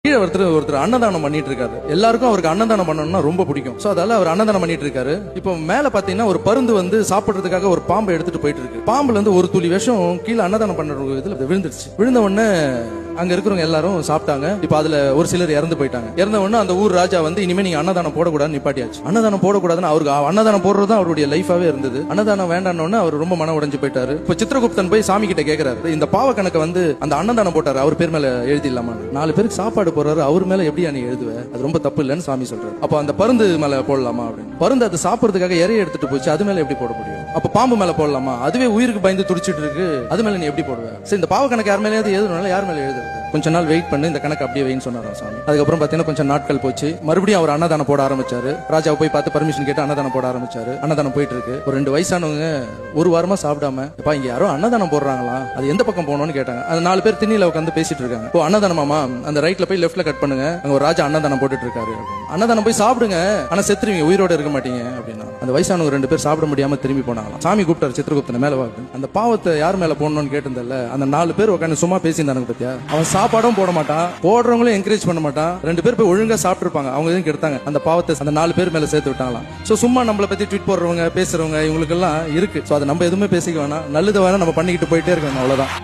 கீழே ஒருத்தர் அன்னதானம் பண்ணிட்டு இருக்காரு. எல்லாருக்கும் அவருக்கு அன்னதானம் பண்ணணும்னா ரொம்ப பிடிக்கும். சோ அதால அவர் அன்னதானம் பண்ணிட்டு இருக்காரு. இப்போ மேல பாத்தீங்கன்னா ஒரு பருந்து வந்து சாப்பிடுறதுக்காக ஒரு பாம்பை எடுத்துட்டு போயிட்டு இருக்கு. பாம்புல இருந்து ஒரு துளி விஷம் கீழே அன்னதானம் பண்ற இதுல விழுந்துருச்சு. விழுந்த உடனே அங்க இருக்கிறவங்க எல்லாரும் சாப்பிட்டாங்க. இப்ப அதுல ஒரு சிலர் இறந்து போயிட்டாங்க. இறந்த உடனே அந்த ஊர் ராஜா வந்து இனிமே நீங்க அன்னதானம் போடக்கூடாதுன்னு நிப்பாட்டியாச்சு. அன்னதானம் போடக்கூடாதுன்னு அவருக்கு அன்னதானம் போடுறது அவருடைய லைஃபாவே இருந்தது. அன்னதானம் வேண்டான்னு அவர் ரொம்ப மன உடைஞ்சு போயிட்டாரு. இப்ப சித்திரகுப்தன் போய் சாமி கிட்ட கேக்குறாரு, இந்த பாவ கணக்க வந்து அந்த அன்னதானம் போட்டாரு அவர் பேர் மேல எழுதிடலாமா? 4 பேருக்கு சாப்பாடு போறாரு, அவர் மேல எப்படி நீ எழுதுவ? அது ரொம்ப தப்பு இல்லன்னு சாமி சொல்றாரு. அப்ப அந்த பருந்து மேல போடலாமா அப்படின்னு. பருந்து அது சாப்பிடுறதுக்காக இறைய எடுத்துட்டு போச்சு, அது மேல எப்படி போட முடியும்? அப்ப பாம்பு மேல போடலாமா? அதுவே உயிருக்கு பயந்து துடிச்சிட்டு இருக்கு, அது மேல நீ எப்படி போடுவ? சரி, இந்த பாவ கணக்கு யார் மேலே எழுதுனால யார் மேல எழுதுறது? கொஞ்ச நாள் வெயிட் பண்ணு, இந்த கணக்கு அப்படியே வைன்னு சொன்னாராம் சாமி. அதுக்கப்புறம் பாத்தீங்கன்னா கொஞ்சம் நாட்கள் போச்சு. மறுபடியும் அவர் அன்னதானம் போட ஆரம்பிச்சாரு. ராஜாவை போய் பார்த்து பர்மிஷன் கேட்டு அன்னதானம் போட ஆரம்பிச்சாரு. அன்னதானம் போயிட்டு இருக்கு. ஒரு 2 வயசானவங்க ஒரு வாரமா சாப்பிடாம, இப்ப இங்க யாரோ அன்னதானம் போடுறாங்களா, அது எந்த பக்கம் போகணும்னு கேட்டாங்க. அந்த 4 பேர் திண்ணில உட்காந்து பேசிட்டு இருக்காங்க. இப்போ அன்னதானமாமா, அந்த ரைட்ல போய் லெஃப்ட்ல கட் பண்ணுங்க, அங்க ஒரு ராஜா அன்னதானம் போட்டுட்டு இருக்காரு. அன்னதானம் போய் சாப்பிடுங்க, ஆனா செத்துருவீங்க, உயிரோட இருக்க மாட்டீங்க அப்படின்னா. அந்த வயசானவங்க 2 பேர் சாப்பிட முடியாம திரும்பி போனாங்களாம். சாமி கூப்பிட்டாரு சித்திரகுப்தனை மேல வா. அந்த பாவத்தை யார் மேல போடணும்னு கேட்டிருந்தல, அந்த 4 பேர் உட்காந்து சும்மா பேசியிருந்தாங்க பத்தியா. அவன் சாப்பாடும் போட மாட்டான், போடுறவங்களும் என்கரேஜ் பண்ண மாட்டான். 2 பேர் போய் ஒழுங்கா சாப்பிட்டு இருப்பாங்க, அவங்க எதுவும் கெடுத்தாங்க. அந்த பாவத்தை அந்த 4 பேர் மேல சேர்த்து விட்டாங்களாம். சோ சும்மா நம்மளை பத்தி ட்வீட் போடுறவங்க பேசுறவங்க இவங்களுக்கு எல்லாம் இருக்கு. சோ அதை நம்ம எதுவுமே பேசிக்க வேணாம், நல்லது வேணா நம்ம பண்ணிக்கிட்டு போயிட்டே இருக்கணும், அவ்வளவுதான்.